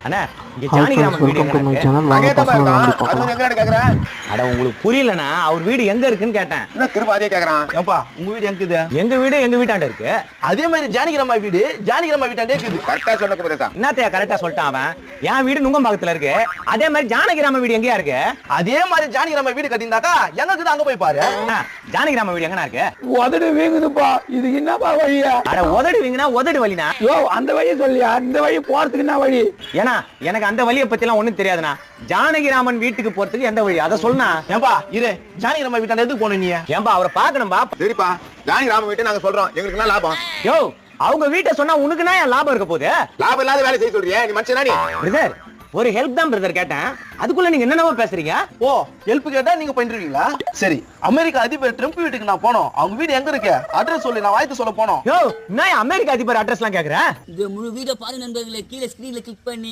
அண்ணா இங்க ஜானகிராமன் வீடு அட உங்களுக்கு புரியலண்ணா அவர் வீடு எங்க இருக்குன்னு கேட்டேன். திரும்ப அதே கேக்குறான். ஏப்பா உங்க வீடு எங்க இருக்குது? எங்க வீடு எங்க வீட்டாண்ட இருக்கு. அதே மாதிரி ஜானகிராமா வீடு ஜானகிராமா வீட்டாண்டே இருக்குது. கரெக்டா சொன்ன குமரேசா. என்னத்தையா கரெக்டா சொல்லிட்டான் அவன். என் வீடு நுங்கம்பாக்கத்துல இருக்கு. அதே மாதிரி ஜானகிராம வீடு எங்கயா இருக்கு? அதே மாதிரி ஜானகிராமா வீடு கட்டியிருந்தாக்கா எங்க இருக்குது அங்க போய் பாரு. ஜானகிராம வீடு எங்கனா இருக்கு? உதடு வீங்குதுப்பா. இது என்னப்பா வழியா? அட உதடு வீங்குனா உதடு வலினா. யோ அந்த வழி சொல்லியா? இந்த வழி போறதுக்கு என்ன வழி? ஏன்னா எனக்கு அந்த வழியை பத்தி எல்லாம் ஒண்ணும் தெரியாதுண்ணா. ஜானகிராமன் வீட்டுக்கு போறதுக்கு எந்த வழி அதை சொன்னா? ஏன்பா இரு ஜானகிராமா வீட்டாண்ட எதுக்கு போன நீ? ஏன்பா அவரை பாக்கணும்பா. சரிப்பா ஜானகிராமா வீட்டை நாங்க சொல்றோம். எங்களுக்கு என்ன லாபம்? யோ அவங்க வீட்டை சொன்னா உனக்குன்னா என் லாபம் இருக்க போகுது. லாபம் இல்லாத வேலை செய்ய சொல்றியா நீ? மனுஷனா நீ? பிரதர் ஒரு ஹெல்ப் தான் பிரதர் கேட்டேன். அதுக்குள்ள நீங்க என்னென்னவோ பேசுறீங்க. ஓ ஹெல்ப் கேட்டா நீங்க பண்ணிருவீங்களா? சரி அமெரிக்கா அதிபர் ட்ரம்ப் வீட்டுக்கு நான் போனோம். அவங்க வீடு எங்க இருக்கு? அட்ரஸ் சொல்லி நான் வாய்த்து சொல்ல போனோம். யோ நான் அமெரிக்கா அதிபர் அட்ரஸ் எல்லாம் கேக்குறேன். இந்த முழு வீடியோ பாருங்க நண்பர்களே. கீழே ஸ்கிரீன்ல கிளிக் பண்ணி